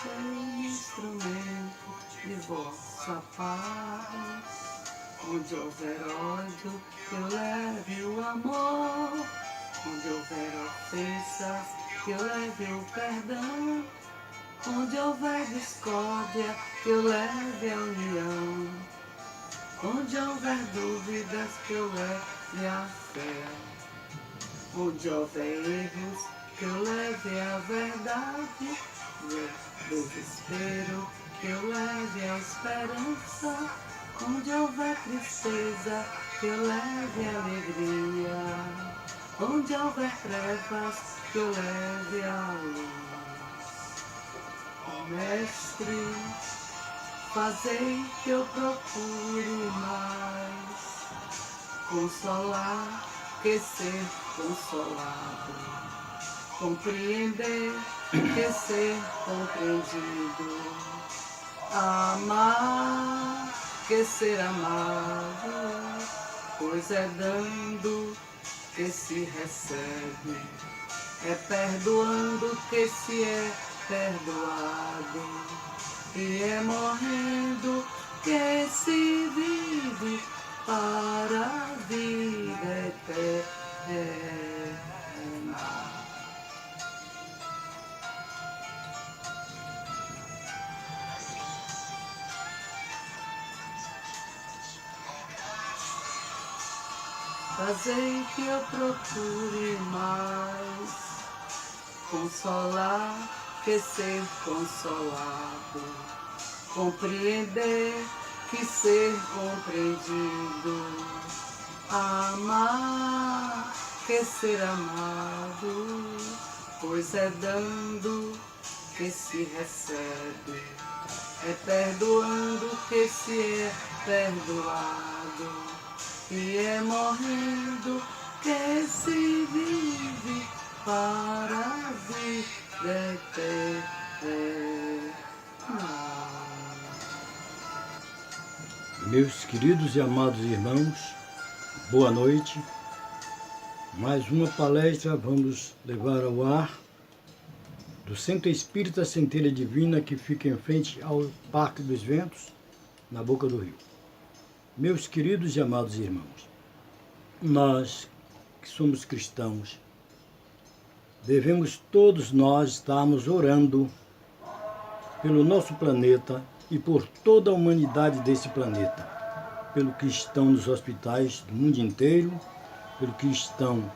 Em instrumento de vossa paz. Onde houver ódio, que eu leve o amor. Onde houver ofensas, que eu leve o perdão. Onde houver discórdia, que eu leve a união. Onde houver dúvidas, que eu leve a fé. Onde houver erros, que eu leve a verdade. Desespero, que eu leve a esperança. Onde houver tristeza, que eu leve a alegria. Onde houver trevas, que eu leve a luz. Mestre, fazei que eu procure mais consolar que ser consolado, compreender que ser compreendido, amar que ser amado, pois é dando que se recebe, é perdoando que se é perdoado, e é morrendo que se vive para a vida eterna. Fazei que eu procure mais consolar que ser consolado, compreender que ser compreendido, amar que ser amado, pois é dando que se recebe, é perdoando que se é perdoado, e é morrendo que se vive para a vida eterna. Meus queridos e amados irmãos, boa noite. Mais uma palestra vamos levar ao ar do Centro Espírita Centelha Divina, que fica em frente ao Parque dos Ventos, na Boca do Rio. Meus queridos e amados irmãos, nós que somos cristãos, devemos todos nós estarmos orando pelo nosso planeta e por toda a humanidade desse planeta, pelo que estão nos hospitais do mundo inteiro, pelo que estão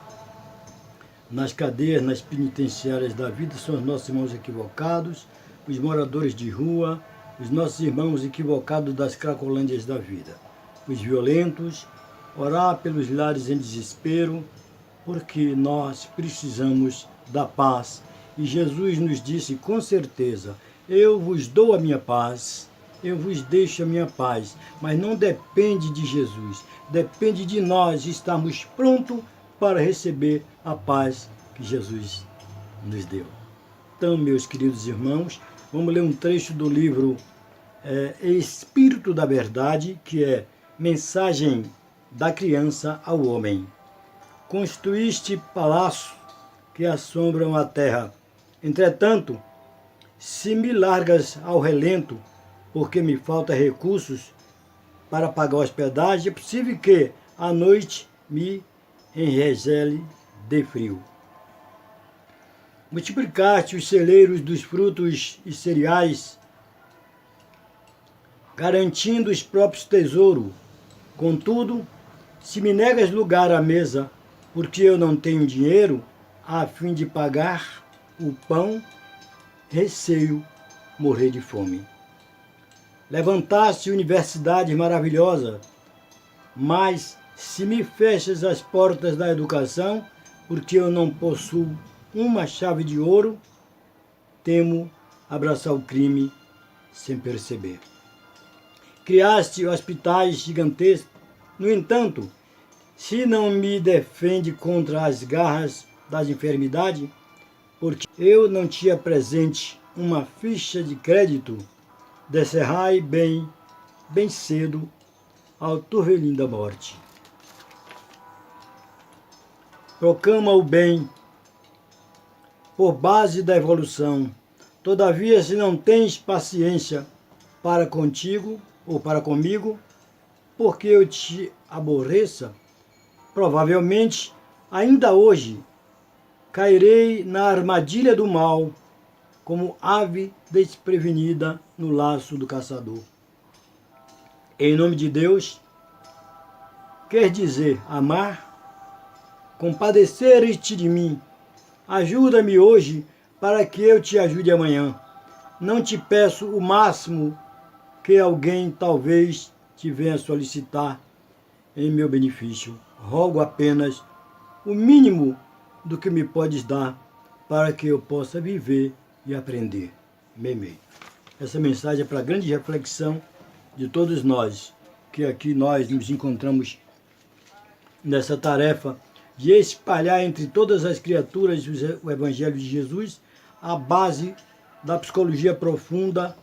nas cadeias, nas penitenciárias da vida, são os nossos irmãos equivocados, os moradores de rua, os nossos irmãos equivocados das cracolândias da vida, os violentos, orar pelos lares em desespero, porque nós precisamos da paz. E Jesus nos disse com certeza: eu vos dou a minha paz, eu vos deixo a minha paz, mas não depende de Jesus, depende de nós estarmos prontos para receber a paz que Jesus nos deu. Então, meus queridos irmãos, vamos ler um trecho do livro Espírito da Verdade, que é Mensagem da Criança ao Homem. Construíste palácio que assombram a terra. Entretanto, se me largas ao relento, porque me falta recursos para pagar a hospedagem, é possível que à noite me enregele de frio. Multiplicaste os celeiros dos frutos e cereais, garantindo os próprios tesouros. Contudo, se me negas lugar à mesa, porque eu não tenho dinheiro a fim de pagar o pão, receio morrer de fome. Levantaste universidade maravilhosa, mas se me fechas as portas da educação, porque eu não possuo uma chave de ouro, temo abraçar o crime sem perceber. Criaste hospitais gigantescos, no entanto, se não me defende contra as garras das enfermidades, porque eu não te apresente uma ficha de crédito, descerrai bem cedo ao turvelim da morte. Proclama o bem por base da evolução, Todavia, se não tens paciência para contigo ou para comigo, porque eu te aborreça, provavelmente, ainda hoje, cairei na armadilha do mal, como ave desprevenida no laço do caçador. Em nome de Deus, quer dizer amar, compadecer-te de mim. Ajuda-me hoje para que eu te ajude amanhã. Não te peço o máximo que alguém talvez te venha solicitar em meu benefício. Rogo apenas o mínimo do que me podes dar para que eu possa viver e aprender. Memei. Essa mensagem é para grande reflexão de todos nós, que aqui nós nos encontramos nessa tarefa de espalhar entre todas as criaturas o Evangelho de Jesus, a base da psicologia profunda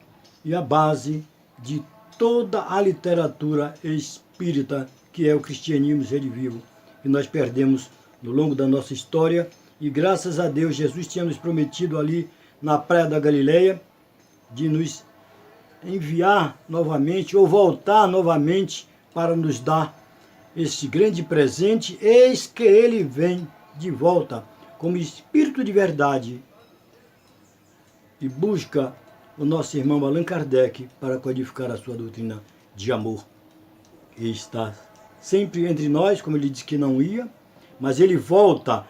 e a base de toda a literatura espírita, que é o cristianismo redivivo, que nós perdemos no longo da nossa história. E graças a Deus, Jesus tinha nos prometido ali na Praia da Galileia de nos enviar novamente ou voltar novamente para nos dar este grande presente. Eis que ele vem de volta como Espírito de verdade e busca o nosso irmão Allan Kardec para codificar a sua doutrina de amor. Ele está sempre entre nós, como ele disse que não ia, mas ele volta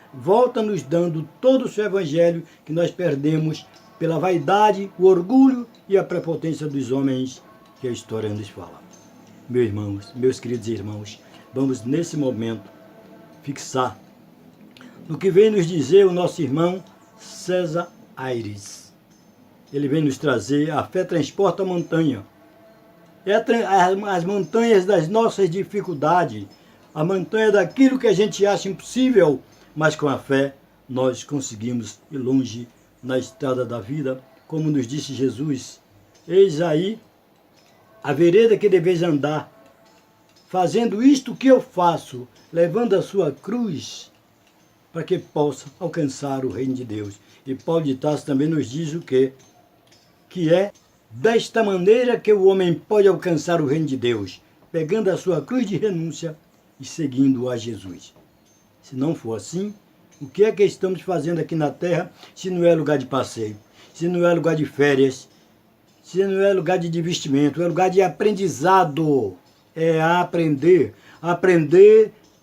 nos dando todo o seu evangelho que nós perdemos pela vaidade, o orgulho e a prepotência dos homens que a história nos fala. Meus irmãos, meus queridos irmãos, vamos nesse momento fixar no que vem nos dizer o nosso irmão César Aires. Ele vem nos trazer: a fé transporta a montanha. As montanhas das nossas dificuldades, a montanha daquilo que a gente acha impossível, mas com a fé nós conseguimos ir longe na estrada da vida, como nos disse Jesus: eis aí a vereda que deveis andar, fazendo isto que eu faço, levando a sua cruz, para que possa alcançar o reino de Deus. E Paulo de Tarso também nos diz o quê? Que é desta maneira que o homem pode alcançar o reino de Deus, pegando a sua cruz de renúncia e seguindo a Jesus. Se não for assim, o que é que estamos fazendo aqui na Terra, se não é lugar de passeio, se não é lugar de férias, se não é lugar de divertimento, é lugar de aprendizado. É aprender,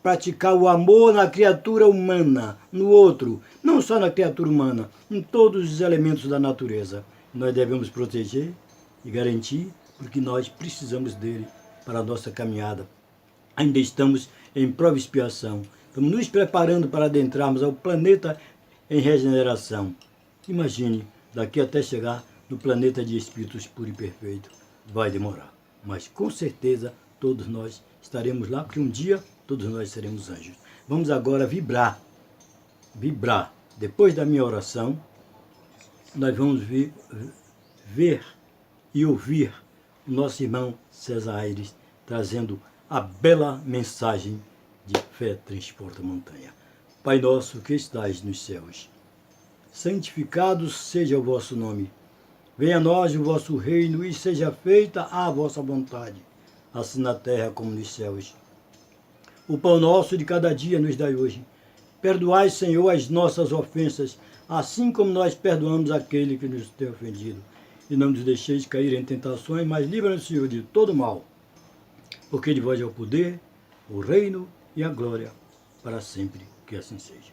praticar o amor na criatura humana, no outro, não só na criatura humana, em todos os elementos da natureza. Nós devemos proteger e garantir, porque nós precisamos dele para a nossa caminhada. Ainda estamos em prova e expiação. Estamos nos preparando para adentrarmos ao planeta em regeneração. Imagine, daqui até chegar no planeta de espíritos puro e perfeito. Vai demorar, mas com certeza todos nós estaremos lá, porque um dia todos nós seremos anjos. Vamos agora vibrar. Depois da minha oração, nós vamos ver e ouvir o nosso irmão César Aires trazendo a bela mensagem de fé transporta montanha. Pai nosso que estais nos céus, santificado seja o vosso nome. Venha a nós o vosso reino e seja feita a vossa vontade, assim na terra como nos céus. O pão nosso de cada dia nos dai hoje. Perdoai, Senhor, as nossas ofensas, assim como nós perdoamos aquele que nos tem ofendido. E não nos deixeis cair em tentações, mas livra-nos, Senhor, de todo mal. Porque de vós é o poder, o reino e a glória, para sempre, que assim seja.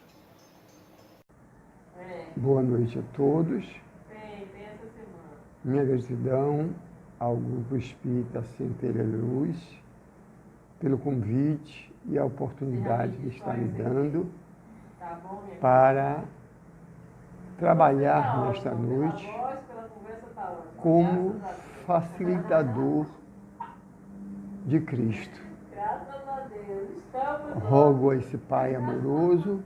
Boa noite a todos. Minha gratidão ao Grupo Espírita Centelha Luz pelo convite e a oportunidade que está me dando para trabalhar nesta noite como facilitador de Cristo. Rogo a esse Pai amoroso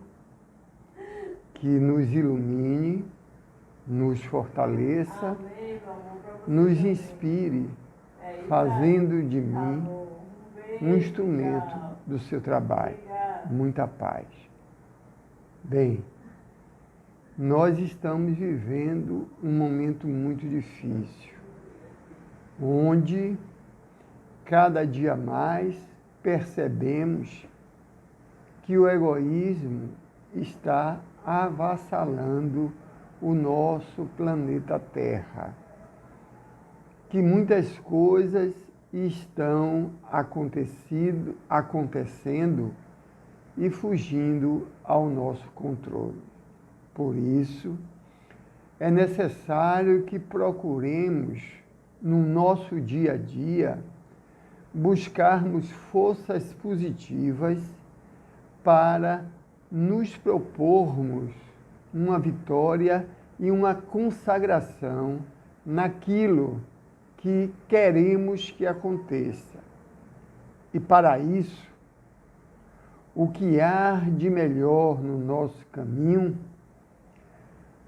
que nos ilumine, nos fortaleça, nos inspire, fazendo de mim um instrumento do seu trabalho. Muita paz. Bem, nós estamos vivendo um momento muito difícil, onde cada dia mais percebemos que o egoísmo está avassalando o nosso planeta Terra, que muitas coisas estão acontecendo e fugindo ao nosso controle. Por isso, é necessário que procuremos, no nosso dia a dia, buscarmos forças positivas para nos propormos uma vitória e uma consagração naquilo que queremos que aconteça. E para isso, o que há de melhor no nosso caminho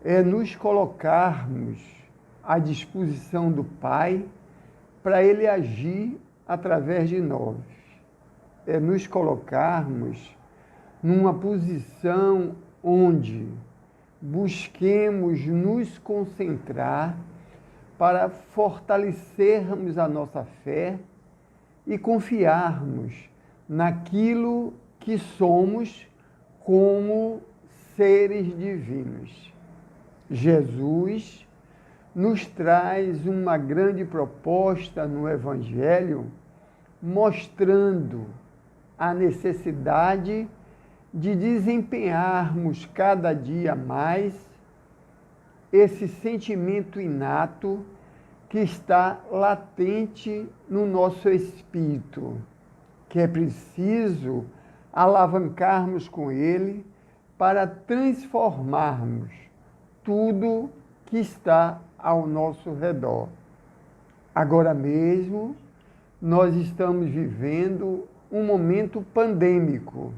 é nos colocarmos à disposição do Pai para Ele agir através de nós. É nos colocarmos numa posição onde busquemos nos concentrar para fortalecermos a nossa fé e confiarmos naquilo que somos como seres divinos. Jesus nos traz uma grande proposta no Evangelho, mostrando a necessidade de desempenharmos cada dia mais esse sentimento inato que está latente no nosso espírito, que é preciso alavancarmos com ele para transformarmos tudo que está ao nosso redor. Agora mesmo, nós estamos vivendo um momento pandêmico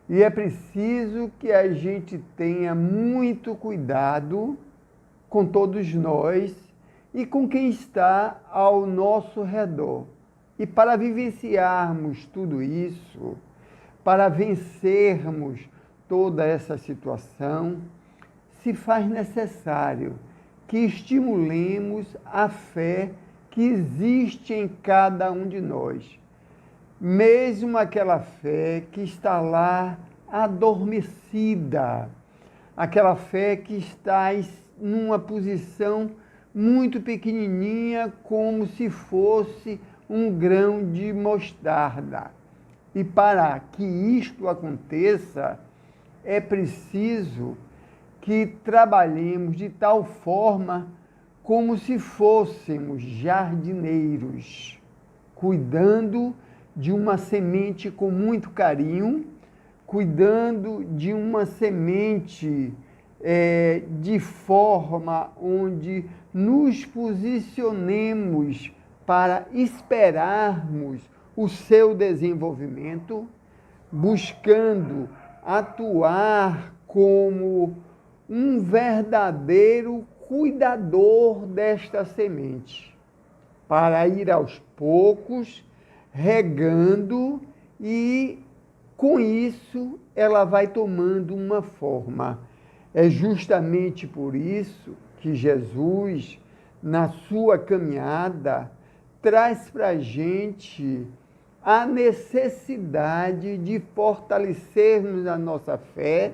e é preciso que a gente tenha muito cuidado com todos nós e com quem está ao nosso redor. E para vivenciarmos tudo isso, para vencermos toda essa situação, se faz necessário que estimulemos a fé que existe em cada um de nós. Mesmo aquela fé que está lá adormecida, aquela fé que está numa posição muito pequenininha, como se fosse um grão de mostarda. E para que isto aconteça, é preciso que trabalhemos de tal forma como se fôssemos jardineiros, cuidando de uma semente com muito carinho, cuidando de uma semente de forma onde nos posicionemos para esperarmos o seu desenvolvimento, buscando atuar como um verdadeiro cuidador desta semente, para ir aos poucos, regando, e com isso ela vai tomando uma forma. É justamente por isso que Jesus, na sua caminhada, traz para a gente a necessidade de fortalecermos a nossa fé,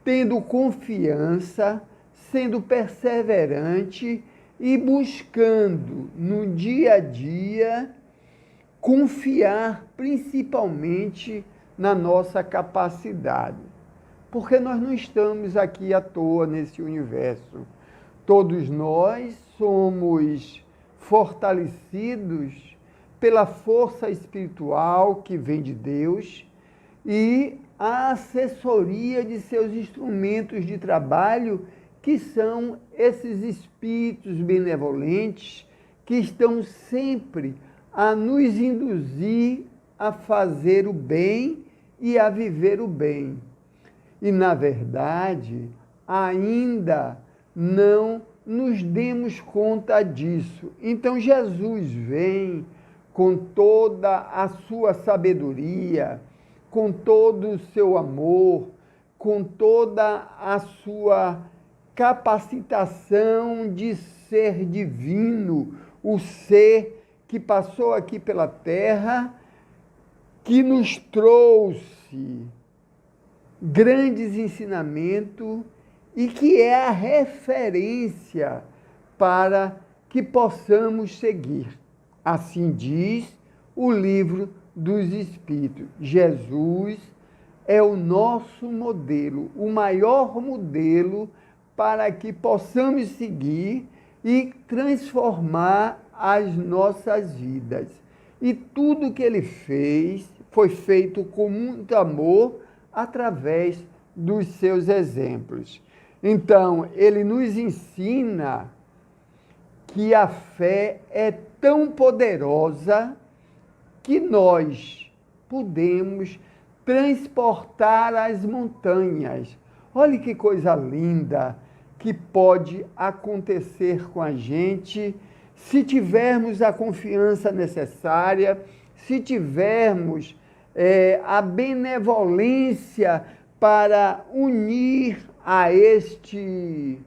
tendo confiança, sendo perseverante e buscando no dia a dia confiar principalmente na nossa capacidade. Porque nós não estamos aqui à toa nesse universo. Todos nós somos fortalecidos pela força espiritual que vem de Deus e a assessoria de seus instrumentos de trabalho, que são esses espíritos benevolentes que estão sempre a nos induzir a fazer o bem e a viver o bem. E, na verdade, ainda não nos demos conta disso. Então, Jesus vem com toda a sua sabedoria, com todo o seu amor, com toda a sua capacitação de ser divino, o ser que passou aqui pela terra, que nos trouxe grandes ensinamentos e que é a referência para que possamos seguir. Assim diz o livro dos Espíritos. Jesus é o nosso modelo, o maior modelo para que possamos seguir e transformar as nossas vidas. E tudo que ele fez foi feito com muito amor através dos seus exemplos. Então, ele nos ensina que a fé é tão poderosa que nós podemos transportar as montanhas. Olha que coisa linda que pode acontecer com a gente se tivermos a confiança necessária, se tivermos a benevolência para unir a este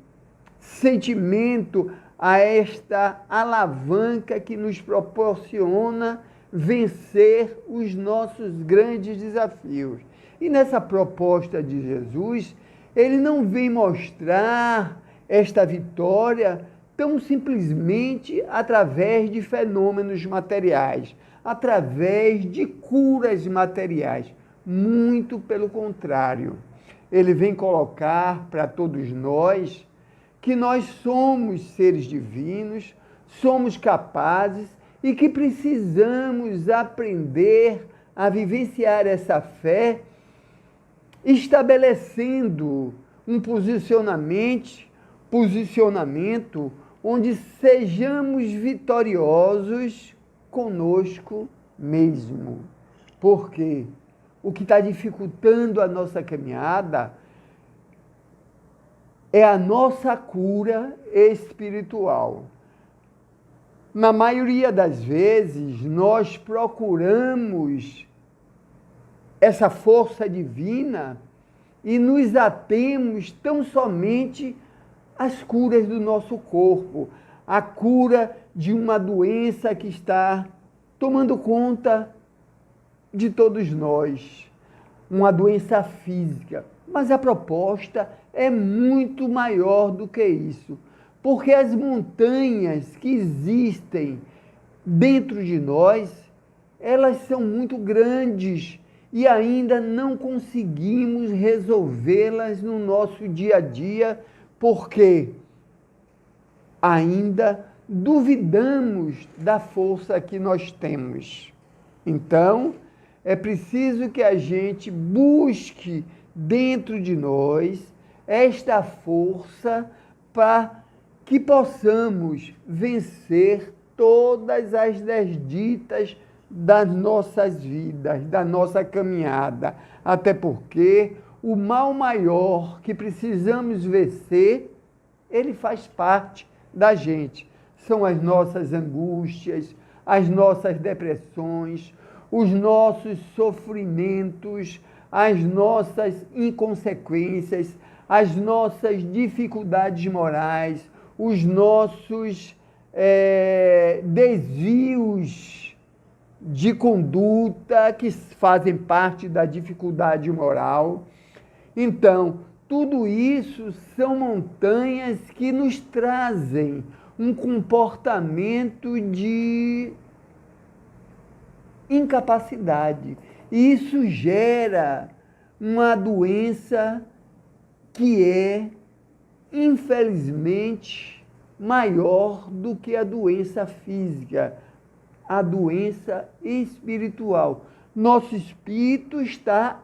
sentimento, a esta alavanca que nos proporciona vencer os nossos grandes desafios. E nessa proposta de Jesus, ele não vem mostrar esta vitória tão simplesmente através de fenômenos materiais, através de curas materiais. Muito pelo contrário. Ele vem colocar para todos nós que nós somos seres divinos, somos capazes e que precisamos aprender a vivenciar essa fé, estabelecendo um posicionamento onde sejamos vitoriosos conosco mesmo. Porque o que está dificultando a nossa caminhada é a nossa cura espiritual. Na maioria das vezes, nós procuramos essa força divina e nos atemos tão somente às curas do nosso corpo, a cura de uma doença que está tomando conta de todos nós, uma doença física. Mas a proposta é muito maior do que isso, porque as montanhas que existem dentro de nós, elas são muito grandes e ainda não conseguimos resolvê-las no nosso dia a dia, porque ainda duvidamos da força que nós temos. Então, é preciso que a gente busque dentro de nós esta força para que possamos vencer todas as desditas das nossas vidas, da nossa caminhada. Até porque o mal maior que precisamos vencer, ele faz parte da gente. São as nossas angústias, as nossas depressões, os nossos sofrimentos, as nossas inconsequências, as nossas dificuldades morais, os nossos desvios de conduta que fazem parte da dificuldade moral. Então, tudo isso são montanhas que nos trazem um comportamento de incapacidade. E isso gera uma doença que é, infelizmente, maior do que a doença física, a doença espiritual. Nosso espírito está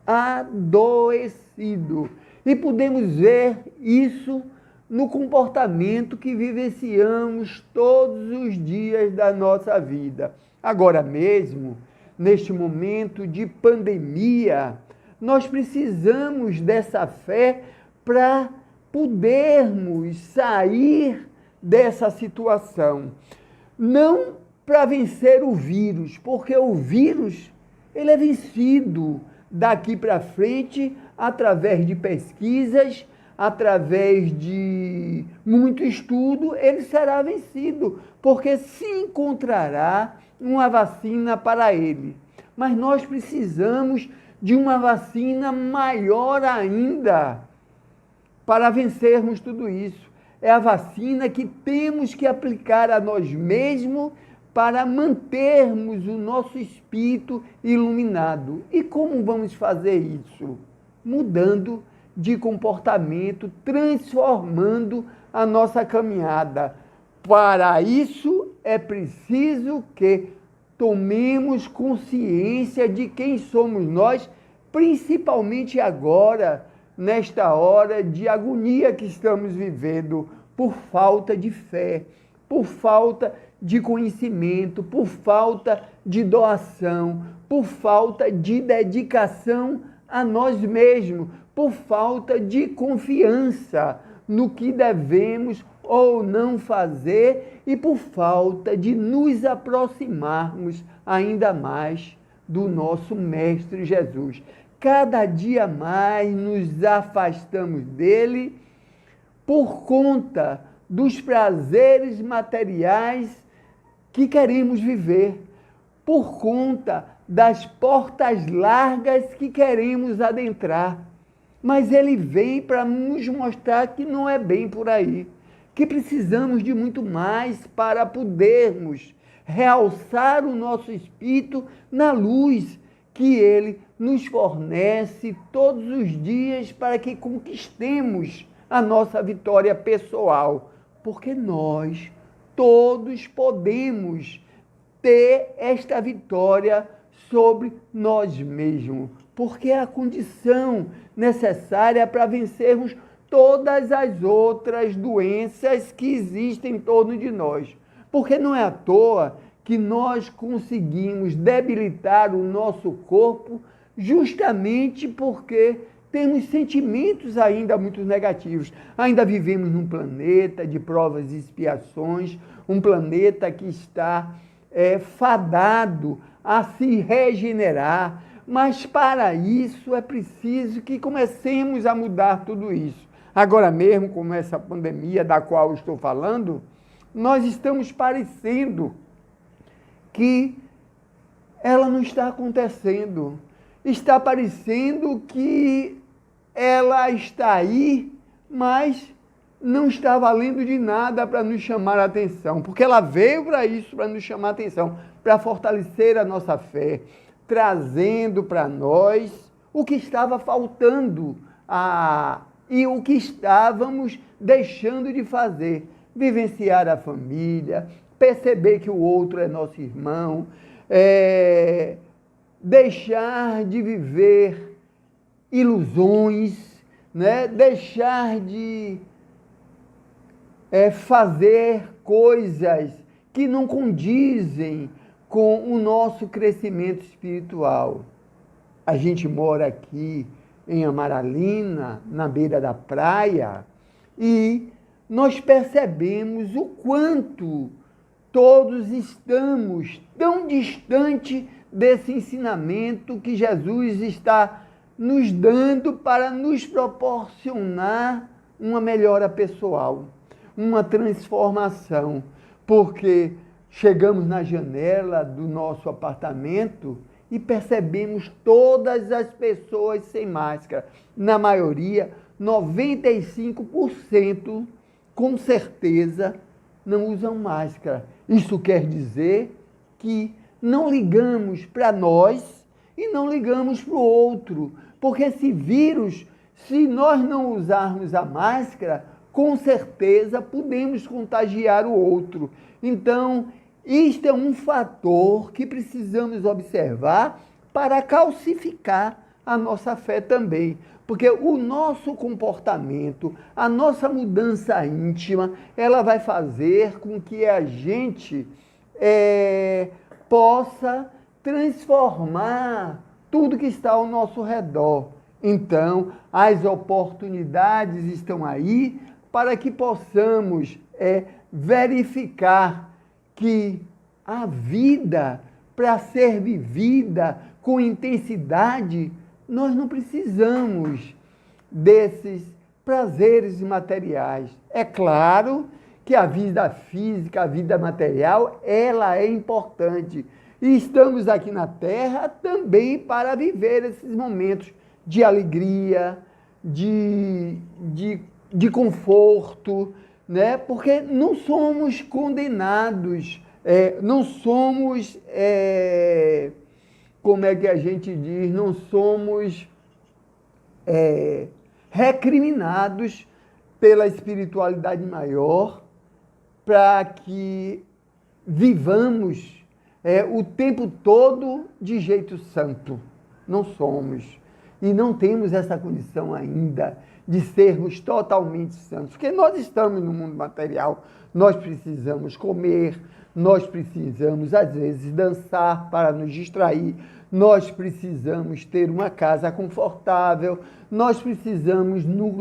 adoecido. E podemos ver isso no comportamento que vivenciamos todos os dias da nossa vida. Agora mesmo, neste momento de pandemia, nós precisamos dessa fé para podermos sair dessa situação. Não para vencer o vírus, porque o vírus ele é vencido daqui para frente, através de pesquisas, através de muito estudo, ele será vencido, porque se encontrará uma vacina para ele. Mas nós precisamos de uma vacina maior ainda para vencermos tudo isso. É a vacina que temos que aplicar a nós mesmos para mantermos o nosso espírito iluminado. E como vamos fazer isso? Mudando de comportamento, transformando a nossa caminhada. Para isso é preciso que tomemos consciência de quem somos nós, principalmente agora, nesta hora de agonia que estamos vivendo, por falta de fé, por falta de conhecimento, por falta de doação, por falta de dedicação a nós mesmos, por falta de confiança no que devemos ou não fazer e por falta de nos aproximarmos ainda mais do nosso Mestre Jesus. Cada dia mais nos afastamos dele por conta dos prazeres materiais que queremos viver, por conta das portas largas que queremos adentrar. Mas ele vem para nos mostrar que não é bem por aí, que precisamos de muito mais para podermos realçar o nosso espírito na luz que ele nos fornece todos os dias para que conquistemos a nossa vitória pessoal, porque nós todos podemos ter esta vitória sobre nós mesmos, porque é a condição necessária para vencermos todas as outras doenças que existem em torno de nós. Porque não é à toa que nós conseguimos debilitar o nosso corpo justamente porque temos sentimentos ainda muito negativos. Ainda vivemos num planeta de provas e expiações, um planeta que está fadado a se regenerar, mas para isso é preciso que comecemos a mudar tudo isso. Agora mesmo, com essa pandemia da qual estou falando, nós estamos parecendo que ela não está acontecendo. Está parecendo que ela está aí, mas não está valendo de nada para nos chamar a atenção, porque ela veio para isso, para nos chamar a atenção, para fortalecer a nossa fé, trazendo para nós o que estava faltando e o que estávamos deixando de fazer. Vivenciar a família, perceber que o outro é nosso irmão, deixar de viver ilusões, né? Deixar de fazer coisas que não condizem com o nosso crescimento espiritual. A gente mora aqui em Amaralina, na beira da praia, e nós percebemos o quanto todos estamos tão distante desse ensinamento que Jesus está nos dando para nos proporcionar uma melhora pessoal, uma transformação, porque chegamos na janela do nosso apartamento e percebemos todas as pessoas sem máscara. Na maioria, 95%, com certeza, não usam máscara. Isso quer dizer que não ligamos para nós e não ligamos para o outro, porque esse vírus, se nós não usarmos a máscara, com certeza podemos contagiar o outro. Então, isto é um fator que precisamos observar para calcificar a nossa fé também. Porque o nosso comportamento, a nossa mudança íntima, ela vai fazer com que a gente possa transformar tudo que está ao nosso redor. Então, as oportunidades estão aí para que possamos verificar que a vida, para ser vivida com intensidade, nós não precisamos desses prazeres materiais. É claro que a vida física, a vida material, ela é importante. E estamos aqui na Terra também para viver esses momentos de alegria, de conforto, né? Porque não somos condenados, não somos, como é que a gente diz, não somos recriminados pela espiritualidade maior para que vivamos o tempo todo de jeito santo. Não somos. E não temos essa condição ainda de sermos totalmente santos. Porque nós estamos no mundo material, nós precisamos comer, nós precisamos, às vezes, dançar para nos distrair, nós precisamos ter uma casa confortável, nós precisamos nos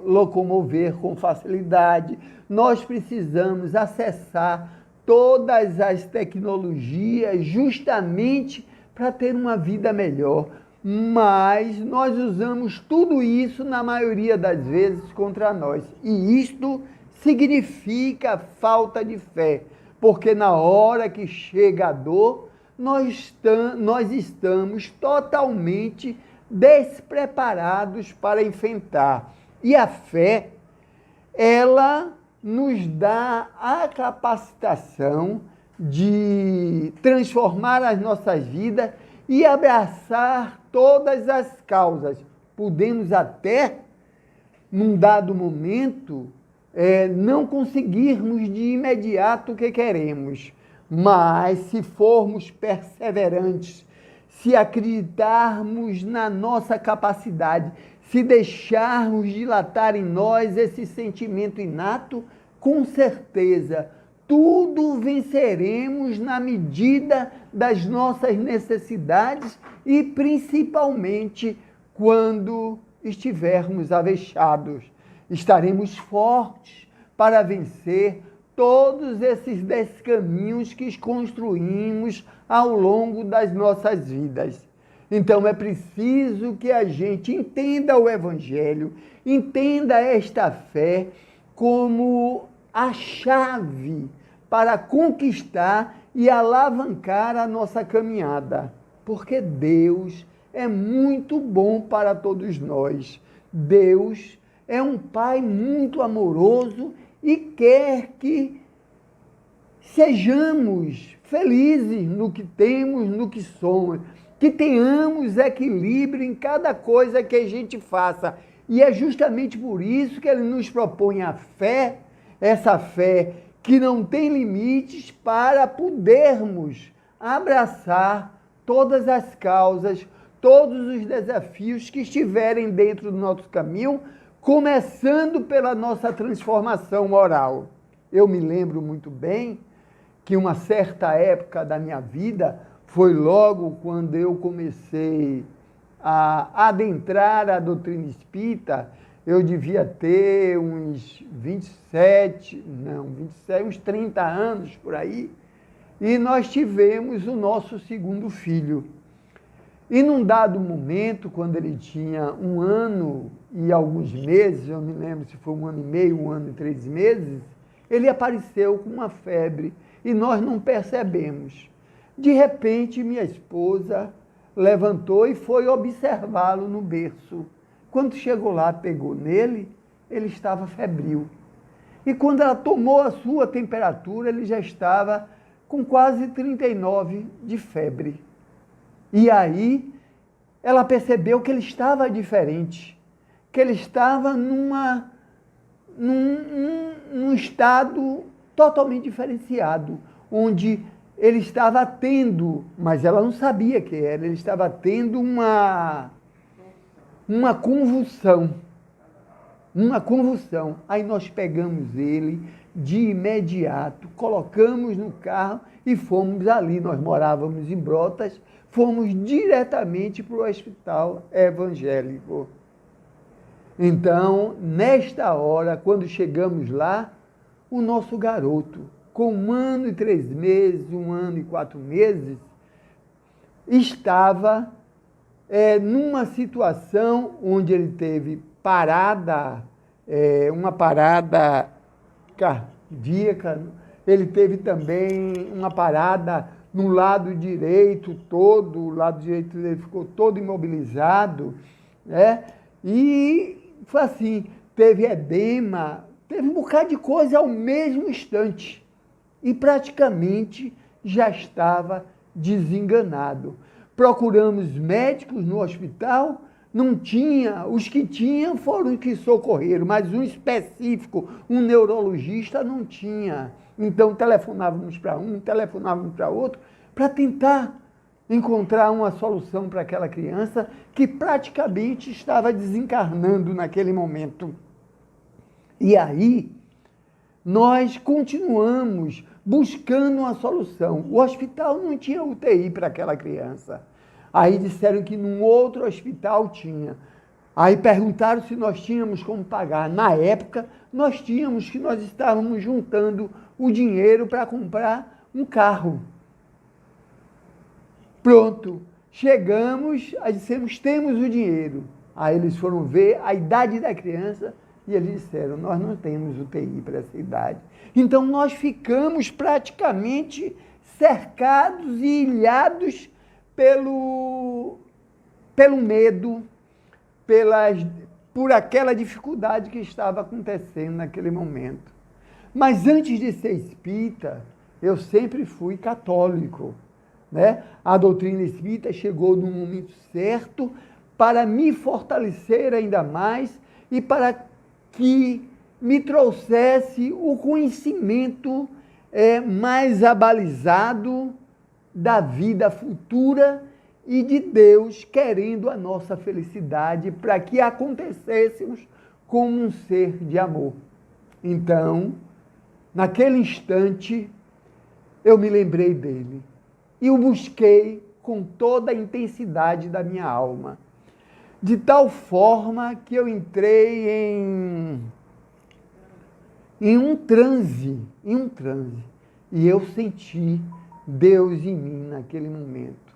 locomover com facilidade, nós precisamos acessar todas as tecnologias justamente para ter uma vida melhor. Mas nós usamos tudo isso, na maioria das vezes, contra nós. E isto significa falta de fé, porque na hora que chega a dor, nós estamos totalmente despreparados para enfrentar. E a fé, ela nos dá a capacitação de transformar as nossas vidas e abraçar todas as causas. Podemos até, num dado momento, não conseguirmos de imediato o que queremos, mas se formos perseverantes, se acreditarmos na nossa capacidade, se deixarmos dilatar em nós esse sentimento inato, com certeza, tudo venceremos na medida das nossas necessidades e principalmente quando estivermos avexados. Estaremos fortes para vencer todos esses descaminhos que construímos ao longo das nossas vidas. Então é preciso que a gente entenda o Evangelho, entenda esta fé como a chave para conquistar e alavancar a nossa caminhada. Porque Deus é muito bom para todos nós. Deus é um Pai muito amoroso e quer que sejamos felizes no que temos, no que somos, que tenhamos equilíbrio em cada coisa que a gente faça. E é justamente por isso que Ele nos propõe a fé, essa fé que não tem limites, para podermos abraçar todas as causas, todos os desafios que estiverem dentro do nosso caminho, começando pela nossa transformação moral. Eu me lembro muito bem que uma certa época da minha vida, foi logo quando eu comecei a adentrar a doutrina espírita, eu devia ter uns 30 anos por aí, e nós tivemos o nosso segundo filho. E num dado momento, quando ele tinha 1 ano e alguns meses, eu me lembro se foi 1 ano e meio, 1 ano e 3 meses, ele apareceu com uma febre e nós não percebemos. De repente, minha esposa levantou e foi observá-lo no berço. Quando chegou lá, pegou nele, ele estava febril. E quando ela tomou a sua temperatura, ele já estava com quase 39 de febre. E aí, ela percebeu que ele estava diferente, que ele estava num estado totalmente diferenciado, onde ele estava tendo, mas ela não sabia que era, ele estava tendo uma convulsão. Uma convulsão. Aí nós pegamos ele de imediato, colocamos no carro e fomos ali. Nós morávamos em Brotas, fomos diretamente para o hospital evangélico. Então, nesta hora, quando chegamos lá, o nosso garoto, com 1 ano e 3 meses, 1 ano e 4 meses, estava numa situação onde ele teve parada, uma parada cardíaca, ele teve também uma parada no lado direito todo, o lado direito dele ficou todo imobilizado, né? E foi assim, teve edema, teve um bocado de coisa ao mesmo instante. E praticamente já estava desenganado. Procuramos médicos no hospital, não tinha, os que tinham foram os que socorreram, mas um específico, um neurologista, não tinha. Então telefonávamos para um, telefonávamos para outro, para tentar encontrar uma solução para aquela criança que praticamente estava desencarnando naquele momento. E aí, nós continuamos buscando uma solução. O hospital não tinha UTI para aquela criança. Aí disseram que num outro hospital tinha. Aí perguntaram se nós tínhamos como pagar. Na época, nós tínhamos, que nós estávamos juntando o dinheiro para comprar um carro. Pronto, chegamos, aí dissemos, temos o dinheiro. Aí eles foram ver a idade da criança e eles disseram, nós não temos UTI para essa idade. Então nós ficamos praticamente cercados e ilhados pelo medo, por aquela dificuldade que estava acontecendo naquele momento. Mas antes de ser espírita, eu sempre fui católico, né? A doutrina espírita chegou no momento certo para me fortalecer ainda mais e para que me trouxesse o conhecimento mais abalizado da vida futura e de Deus querendo a nossa felicidade para que acontecêssemos como um ser de amor. Então, naquele instante, eu me lembrei dele e o busquei com toda a intensidade da minha alma, de tal forma que eu entrei em um transe, e eu senti Deus em mim naquele momento.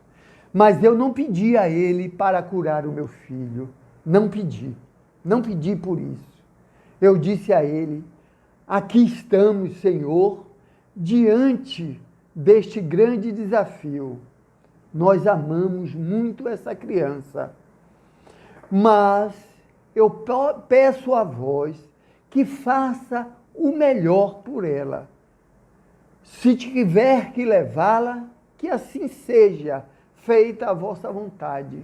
Mas eu não pedi a Ele para curar o meu filho, não pedi por isso. Eu disse a Ele, aqui estamos, Senhor, diante deste grande desafio. Nós amamos muito essa criança, mas eu peço a vós que faça o melhor por ela. Se tiver que levá-la, que assim seja, feita a vossa vontade.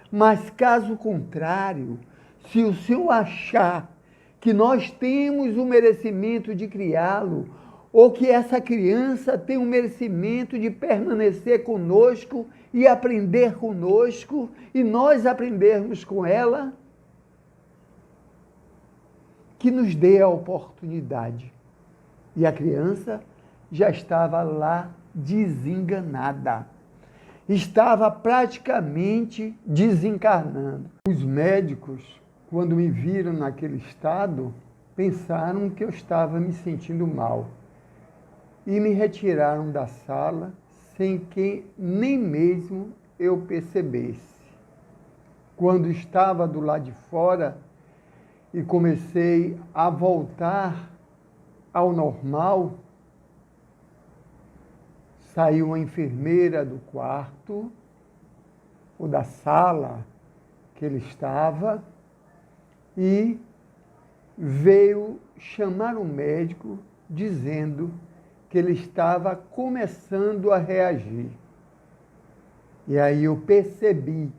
Mas caso contrário, se o Senhor achar que nós temos o merecimento de criá-lo, ou que essa criança tem o merecimento de permanecer conosco e aprender conosco, e nós aprendermos com ela, que nos dê a oportunidade. E a criança já estava lá desenganada. Estava praticamente desencarnando. Os médicos, quando me viram naquele estado, pensaram que eu estava me sentindo mal. E me retiraram da sala sem que nem mesmo eu percebesse. Quando estava do lado de fora e comecei a voltar ao normal, saiu uma enfermeira do quarto, ou da sala que ele estava, e veio chamar o médico dizendo que ele estava começando a reagir. E aí eu percebi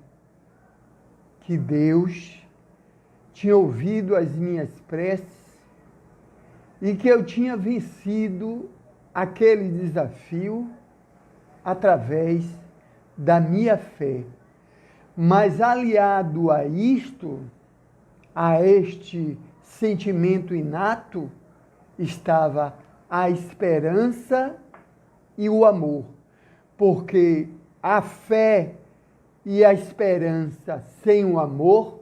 que Deus tinha ouvido as minhas preces e que eu tinha vencido aquele desafio através da minha fé. Mas aliado a isto, a este sentimento inato, estava a esperança e o amor, porque a fé e a esperança sem o amor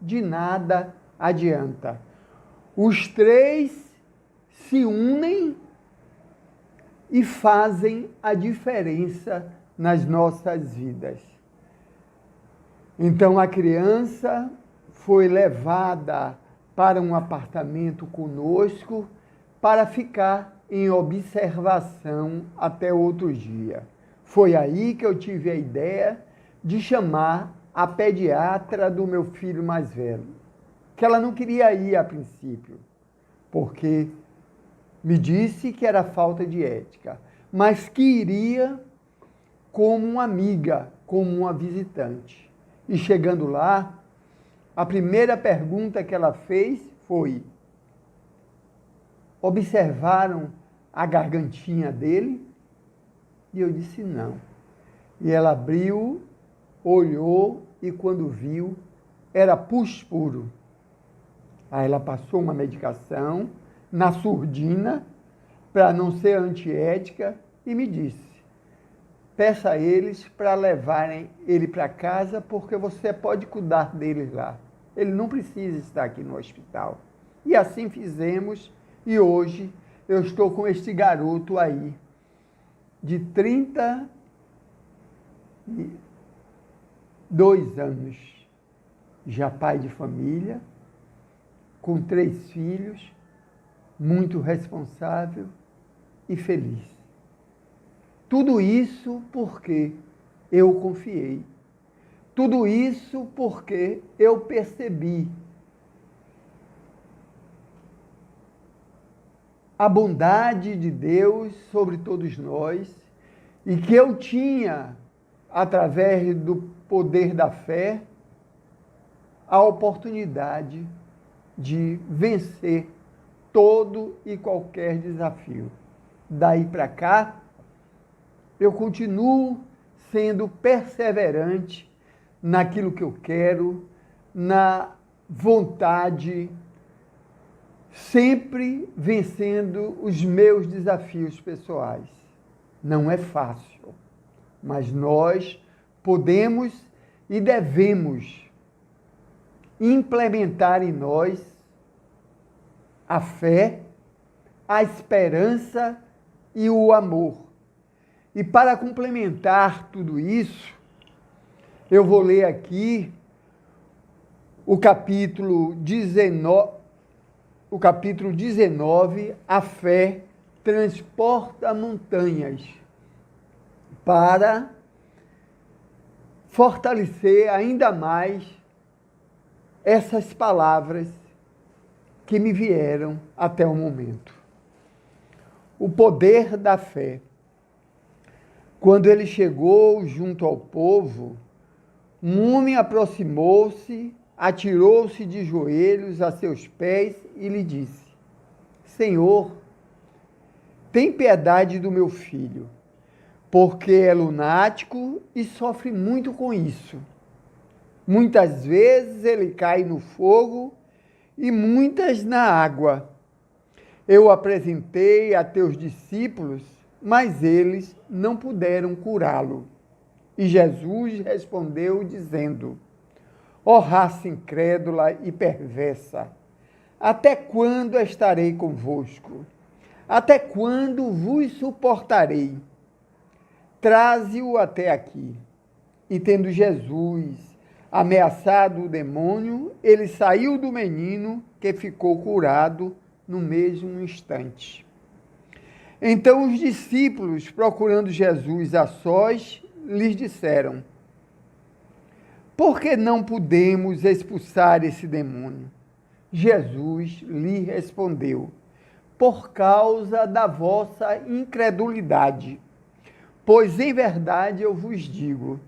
de nada adianta. Os três se unem e fazem a diferença nas nossas vidas. Então a criança foi levada para um apartamento conosco para ficar em observação até outro dia. Foi aí que eu tive a ideia de chamar a pediatra do meu filho mais velho, que ela não queria ir a princípio, porque me disse que era falta de ética, mas que iria como uma amiga, como uma visitante. E chegando lá, a primeira pergunta que ela fez foi: observaram a gargantinha dele? E eu disse não. E ela abriu, olhou e quando viu, era pus puro. Aí ela passou uma medicação na surdina, para não ser antiética, e me disse: peça a eles para levarem ele para casa, porque você pode cuidar deles lá. Ele não precisa estar aqui no hospital. E assim fizemos, e hoje eu estou com este garoto aí, de 32 anos, já pai de família, com 3 filhos, muito responsável e feliz. Tudo isso porque eu confiei. Tudo isso porque eu percebi a bondade de Deus sobre todos nós e que eu tinha, através do poder da fé, a oportunidade de vencer todo e qualquer desafio. Daí para cá, eu continuo sendo perseverante naquilo que eu quero, na vontade, sempre vencendo os meus desafios pessoais. Não é fácil, mas nós podemos e devemos implementar em nós a fé, a esperança e o amor. E para complementar tudo isso, eu vou ler aqui o capítulo 19, a fé transporta montanhas, para fortalecer ainda mais essas palavras que me vieram até o momento. O poder da fé. Quando ele chegou junto ao povo, um homem aproximou-se, atirou-se de joelhos a seus pés e lhe disse: Senhor, tem piedade do meu filho, porque é lunático e sofre muito com isso. Muitas vezes ele cai no fogo e muitas na água. Eu apresentei a teus discípulos, mas eles não puderam curá-lo. E Jesus respondeu dizendo: ó raça incrédula e perversa, até quando estarei convosco? Até quando vos suportarei? Traze-o até aqui. E tendo Jesus ameaçado o demônio, ele saiu do menino, que ficou curado no mesmo instante. Então os discípulos, procurando Jesus a sós, lhes disseram: por que não podemos expulsar esse demônio? Jesus lhe respondeu: por causa da vossa incredulidade. Pois em verdade eu vos digo,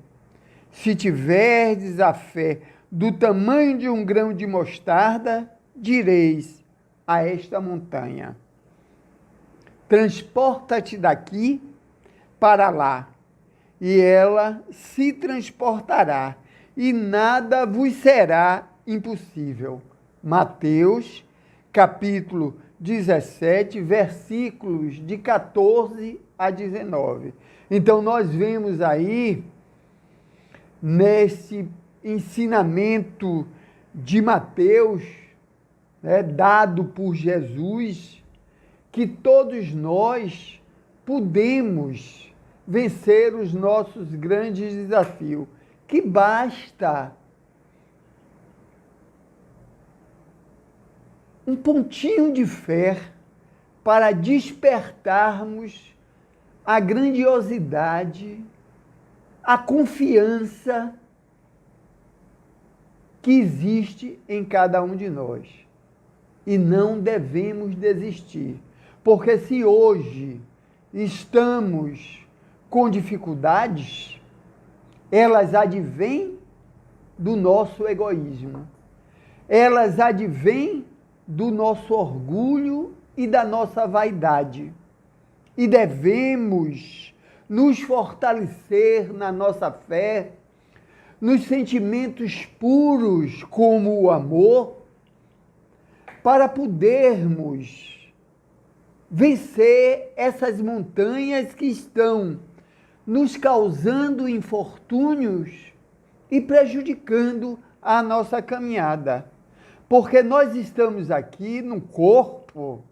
se tiverdes a fé do tamanho de um grão de mostarda, direis a esta montanha: transporta-te daqui para lá, e ela se transportará, e nada vos será impossível. Mateus, capítulo 17, versículos de 14 a 19. Então, nós vemos aí, nesse ensinamento de Mateus, dado por Jesus, que todos nós podemos vencer os nossos grandes desafios, que basta um pontinho de fé para despertarmos a grandiosidade, a confiança que existe em cada um de nós. E não devemos desistir, porque se hoje estamos com dificuldades, elas advêm do nosso egoísmo, elas advêm do nosso orgulho e da nossa vaidade. E devemos nos fortalecer na nossa fé, nos sentimentos puros como o amor, para podermos vencer essas montanhas que estão nos causando infortúnios e prejudicando a nossa caminhada. Porque nós estamos aqui no corpo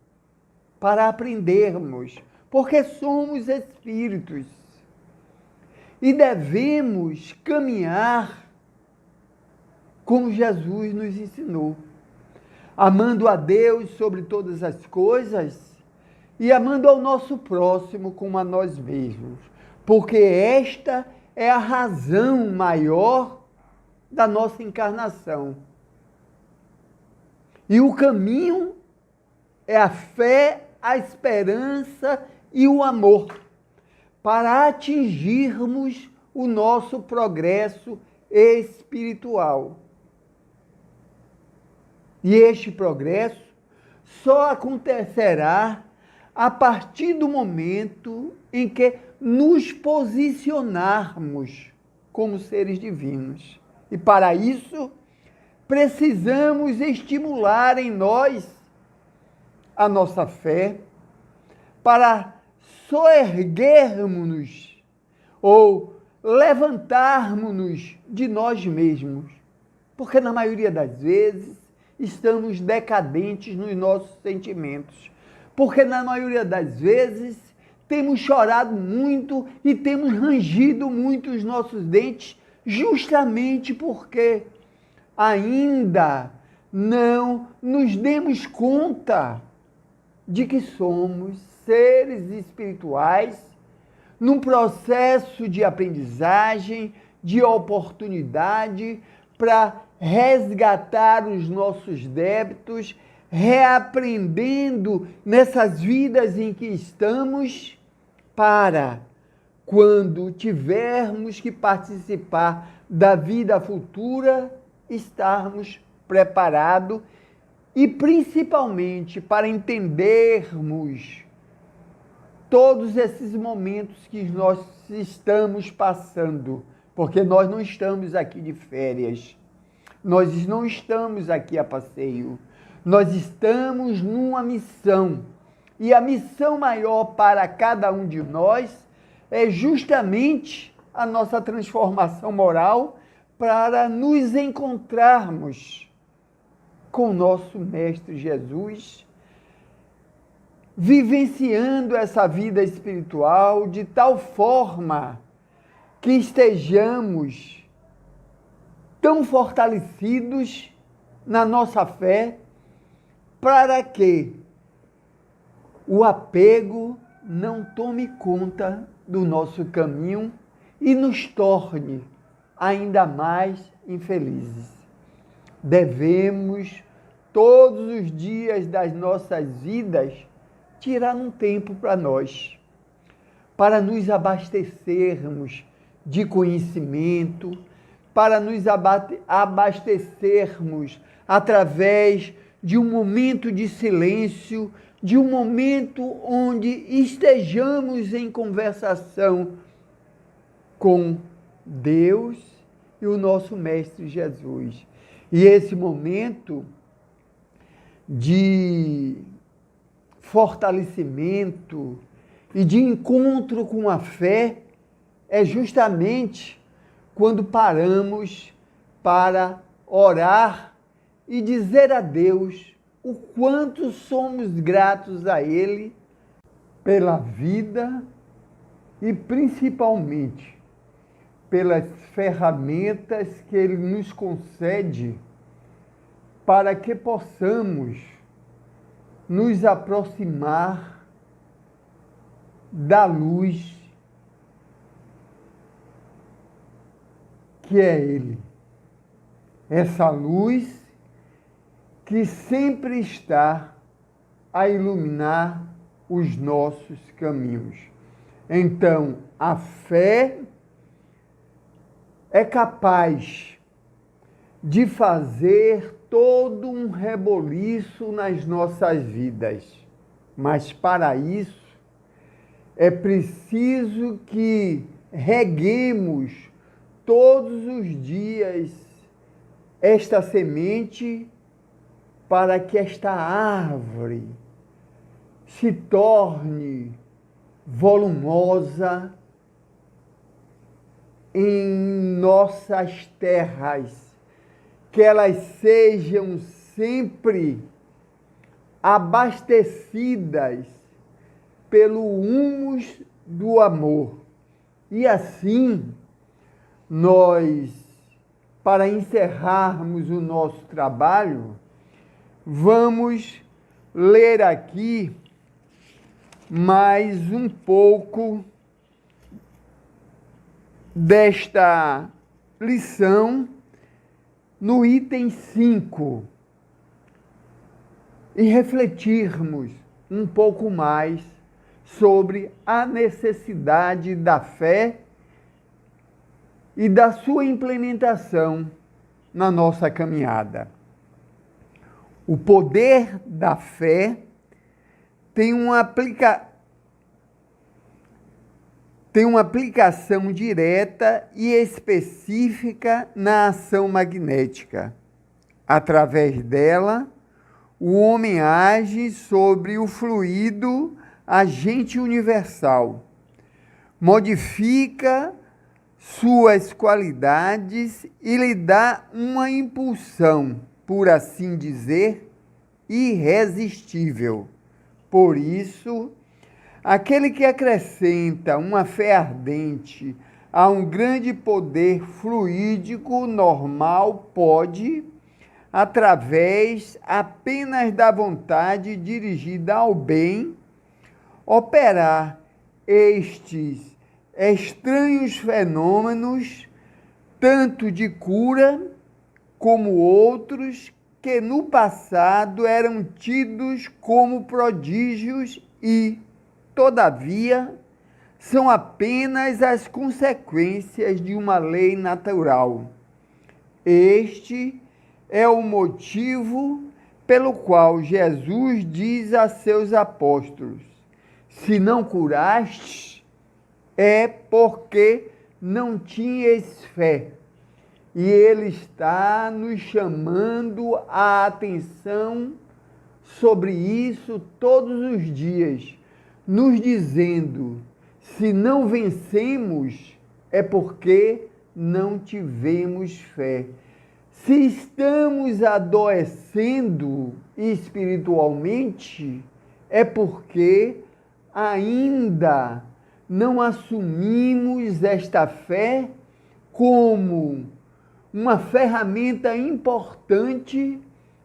para aprendermos, porque somos espíritos e devemos caminhar como Jesus nos ensinou, amando a Deus sobre todas as coisas e amando ao nosso próximo como a nós mesmos, porque esta é a razão maior da nossa encarnação. E o caminho é a fé, a esperança e o amor, para atingirmos o nosso progresso espiritual. E este progresso só acontecerá a partir do momento em que nos posicionarmos como seres divinos. E para isso, precisamos estimular em nós a nossa fé, para soerguermos-nos ou levantarmos-nos de nós mesmos, porque na maioria das vezes estamos decadentes nos nossos sentimentos, porque na maioria das vezes temos chorado muito e temos rangido muito os nossos dentes, justamente porque ainda não nos demos conta de que somos seres espirituais num processo de aprendizagem, de oportunidade para resgatar os nossos débitos, reaprendendo nessas vidas em que estamos, para, quando tivermos que participar da vida futura, estarmos preparados e principalmente para entendermos todos esses momentos que nós estamos passando, porque nós não estamos aqui de férias, nós não estamos aqui a passeio, nós estamos numa missão, e a missão maior para cada um de nós é justamente a nossa transformação moral, para nos encontrarmos com o nosso Mestre Jesus, vivenciando essa vida espiritual de tal forma que estejamos tão fortalecidos na nossa fé, para que o apego não tome conta do nosso caminho e nos torne ainda mais infelizes. Devemos, todos os dias das nossas vidas, tirar um tempo para nós, para nos abastecermos de conhecimento, para nos abastecermos através de um momento de silêncio, de um momento onde estejamos em conversação com Deus e o nosso Mestre Jesus. E esse momento de fortalecimento e de encontro com a fé é justamente quando paramos para orar e dizer a Deus o quanto somos gratos a Ele pela vida e principalmente pelas ferramentas que Ele nos concede para que possamos nos aproximar da luz que é Ele. Essa luz que sempre está a iluminar os nossos caminhos. Então, a fé é capaz de fazer todo um reboliço nas nossas vidas. Mas para isso, é preciso que reguemos todos os dias esta semente para que esta árvore se torne volumosa em nossas terras, que elas sejam sempre abastecidas pelo humus do amor. E assim, nós, para encerrarmos o nosso trabalho, vamos ler aqui mais um pouco desta lição no item 5 e refletirmos um pouco mais sobre a necessidade da fé e da sua implementação na nossa caminhada. O poder da fé tem uma aplicação direta e específica na ação magnética. Através dela, o homem age sobre o fluido agente universal, modifica suas qualidades e lhe dá uma impulsão, por assim dizer, irresistível. Por isso, aquele que acrescenta uma fé ardente a um grande poder fluídico normal pode, através apenas da vontade dirigida ao bem, operar estes estranhos fenômenos, tanto de cura como outros que no passado eram tidos como prodígios e, todavia, são apenas as consequências de uma lei natural. Este é o motivo pelo qual Jesus diz a seus apóstolos: se não curastes, é porque não tinhas fé. E Ele está nos chamando a atenção sobre isso todos os dias, nos dizendo: se não vencemos, é porque não tivemos fé. Se estamos adoecendo espiritualmente, é porque ainda não assumimos esta fé como uma ferramenta importante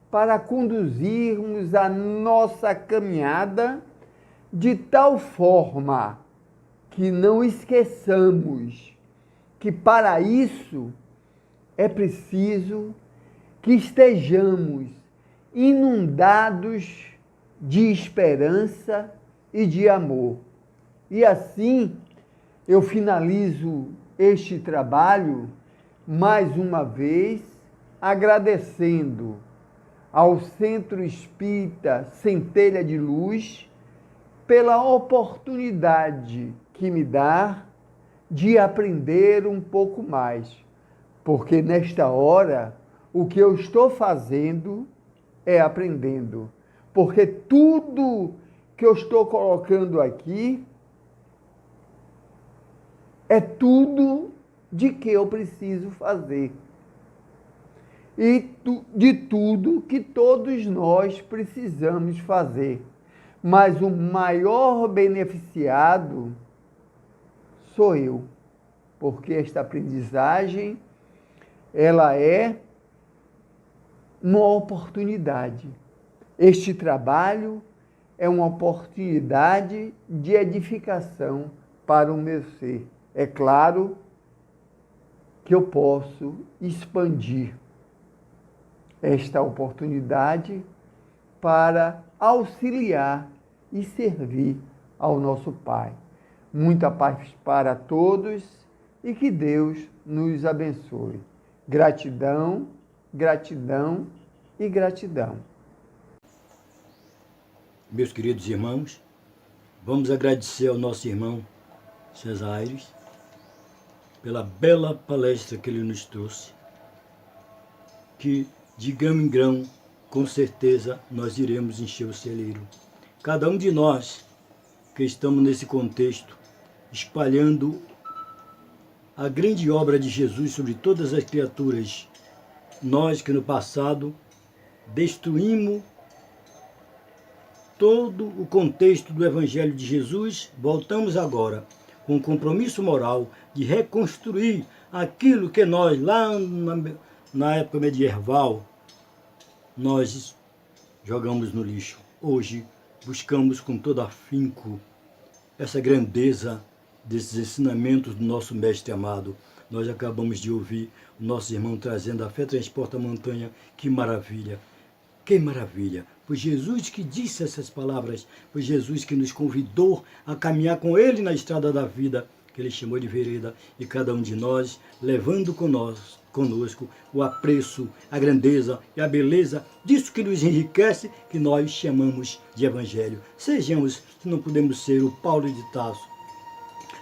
para conduzirmos a nossa caminhada de tal forma que não esqueçamos que para isso é preciso que estejamos inundados de esperança e de amor. E assim eu finalizo este trabalho mais uma vez agradecendo ao Centro Espírita Centelha de Luz pela oportunidade que me dá de aprender um pouco mais, porque nesta hora o que eu estou fazendo é aprendendo, porque tudo que eu estou colocando aqui é tudo de que eu preciso fazer. E de tudo que todos nós precisamos fazer. Mas o maior beneficiado sou eu. porque esta aprendizagem, ela é uma oportunidade. Este trabalho é uma oportunidade de edificação para o meu ser. É claro que eu posso expandir esta oportunidade para auxiliar e servir ao nosso Pai. Muita paz para todos e que Deus nos abençoe. Gratidão, gratidão e gratidão. Meus queridos irmãos, vamos agradecer ao nosso irmão César Aires pela bela palestra que ele nos trouxe, que de grão em grão, com certeza, nós iremos encher o celeiro. Cada um de nós que estamos nesse contexto, espalhando a grande obra de Jesus sobre todas as criaturas, nós que no passado destruímos todo o contexto do Evangelho de Jesus, voltamos agora com o compromisso moral de reconstruir aquilo que nós, lá na época medieval, nós jogamos no lixo. Hoje, buscamos com todo afinco essa grandeza desses ensinamentos do nosso Mestre amado. Nós acabamos de ouvir o nosso irmão trazendo a fé transporta a montanha. Que maravilha! Que maravilha! Foi Jesus que disse essas palavras, foi Jesus que nos convidou a caminhar com Ele na estrada da vida, que Ele chamou de vereda, e cada um de nós levando conosco o apreço, a grandeza e a beleza disso que nos enriquece, que nós chamamos de Evangelho. Sejamos, se não podemos ser o Paulo de Tarso,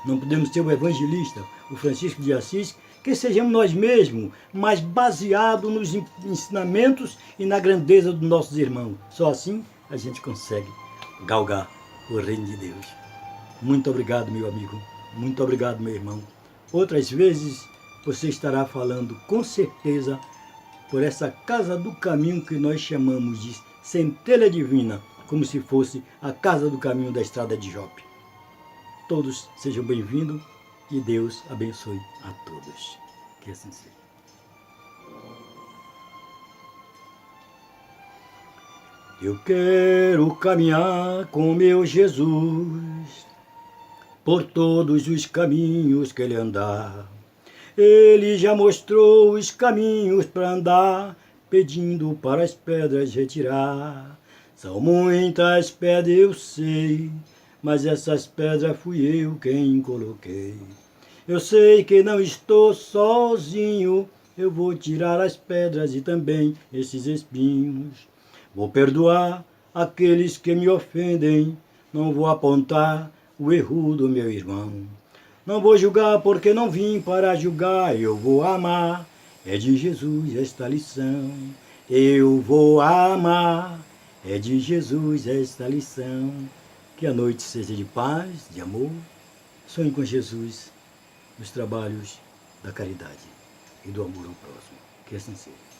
não podemos ser o evangelista, o Francisco de Assis, que sejamos nós mesmos, mas baseados nos ensinamentos e na grandeza dos nossos irmãos. Só assim a gente consegue galgar o reino de Deus. Muito obrigado, meu amigo. Muito obrigado, meu irmão. Outras vezes você estará falando, com certeza, por essa casa do caminho que nós chamamos de centelha divina, como se fosse a casa do caminho da estrada de Jope. Todos sejam bem-vindos e Deus abençoe a todos. Que assim seja. Eu quero caminhar com meu Jesus por todos os caminhos que ele andar. Ele já mostrou os caminhos para andar, pedindo para as pedras retirar. São muitas pedras, eu sei, mas essas pedras fui eu quem coloquei. Eu sei que não estou sozinho, eu vou tirar as pedras e também esses espinhos. Vou perdoar aqueles que me ofendem, não vou apontar o erro do meu irmão. Não vou julgar porque não vim para julgar, eu vou amar. É de Jesus esta lição. Eu vou amar. É de Jesus esta lição. Que a noite seja de paz, de amor. Sonhe com Jesus nos trabalhos da caridade e do amor ao próximo. Que assim seja.